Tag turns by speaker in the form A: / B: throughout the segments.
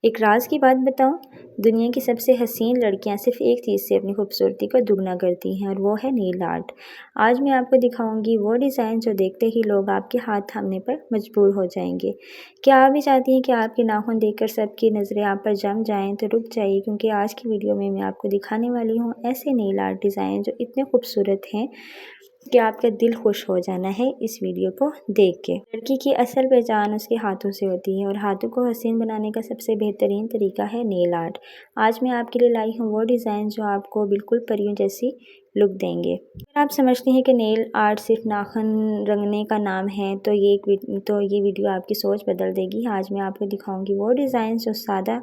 A: एक राज की बात बताऊं, दुनिया की सबसे हसीन लड़कियां सिर्फ एक चीज़ से अपनी खूबसूरती को दुगना करती हैं और वो है नेल आर्ट। आज मैं आपको दिखाऊंगी वो डिज़ाइन जो देखते ही लोग आपके हाथ थामने पर मजबूर हो जाएंगे। क्या आप भी चाहती हैं कि आपके नाखून देखकर सबकी नज़रें आप पर जम जाएं? तो रुक जाइए, क्योंकि आज की वीडियो में मैं आपको दिखाने वाली हूँ ऐसे नेल आर्ट डिज़ाइन जो इतने खूबसूरत हैं कि आपका दिल खुश हो जाना है इस वीडियो को देख के। लड़की की असल पहचान उसके हाथों से होती है और हाथों को हसीन बनाने का सबसे बेहतरीन तरीका है नेल आर्ट। आज मैं आपके लिए लाई हूँ वो डिज़ाइन जो आपको बिल्कुल परियों जैसी लुक देंगे। अगर आप समझते हैं कि नेल आर्ट सिर्फ नाखून रंगने का नाम है तो ये वीडियो आपकी सोच बदल देगी। आज मैं आपको दिखाऊंगी वो डिज़ाइन जो सादा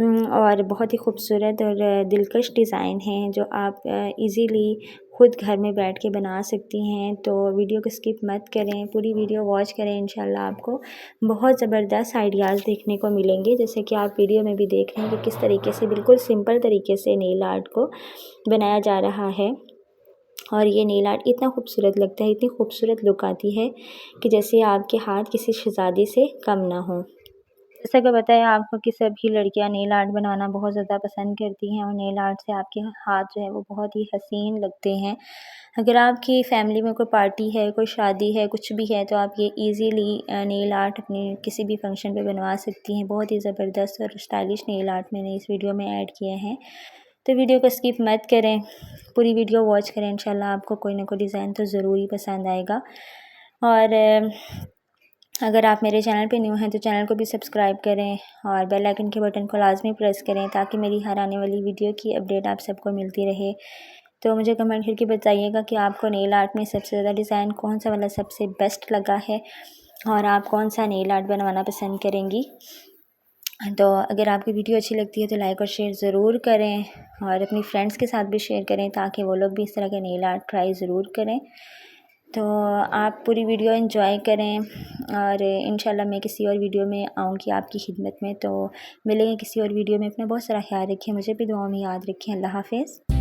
A: और बहुत ही खूबसूरत और दिलकश डिज़ाइन हैं जो आप इजीली खुद घर में बैठ के बना सकती हैं। तो वीडियो को स्किप मत करें, पूरी वीडियो वॉच करें। इंशाल्लाह आपको बहुत ज़बरदस्त आइडियाज़ देखने को मिलेंगे, जैसे कि आप वीडियो में भी देख रहे हैं कि किस तरीके से बिल्कुल सिंपल तरीके से नेल आर्ट को बनाया जा रहा है। और ये नेल आर्ट इतना खूबसूरत लगता है, इतनी खूबसूरत लुक आती है कि जैसे आपके हाथ किसी शहज़ादी से कम ना हो। जैसा कि बताया आपको कि सभी लड़कियां नेल आर्ट बनाना बहुत ज़्यादा पसंद करती हैं और नेल आर्ट से आपके हाथ जो है वो बहुत ही हसीन लगते हैं। अगर आपकी फैमिली में कोई पार्टी है, कोई शादी है, कुछ भी है, तो आप ये इजीली नेल आर्ट अपने किसी भी फंक्शन पे बनवा सकती हैं। बहुत ही ज़बरदस्त और स्टाइलिश नेल आर्ट मैंने इस वीडियो में ऐड किए हैं। तो वीडियो को स्किप मत करें, पूरी वीडियो वॉच करें। इंशाल्लाह आपको कोई ना कोई डिज़ाइन तो ज़रूर ही पसंद आएगा। और अगर आप मेरे चैनल पे न्यू हैं तो चैनल को भी सब्सक्राइब करें और बेल आइकन के बटन को लाजमी प्रेस करें ताकि मेरी हर आने वाली वीडियो की अपडेट आप सबको मिलती रहे। तो मुझे कमेंट करके बताइएगा कि आपको नेल आर्ट में सबसे ज़्यादा डिज़ाइन कौन सा वाला सबसे बेस्ट लगा है और आप कौन सा नेल आर्ट बनवाना पसंद करेंगी। तो अगर आपकी वीडियो अच्छी लगती है तो लाइक और शेयर ज़रूर करें और अपनी फ्रेंड्स के साथ भी शेयर करें ताकि वो लोग भी इस तरह के नेल आर्ट ट्राई ज़रूर करें। तो आप पूरी वीडियो एंजॉय करें और इंशाल्लाह मैं किसी और वीडियो में आऊँगी आपकी खिदमत में। तो मिलेंगे किसी और वीडियो में। अपना बहुत सारा ख्याल रखें, मुझे भी दुआओं में याद रखें। अल्लाह हाफ़िज़।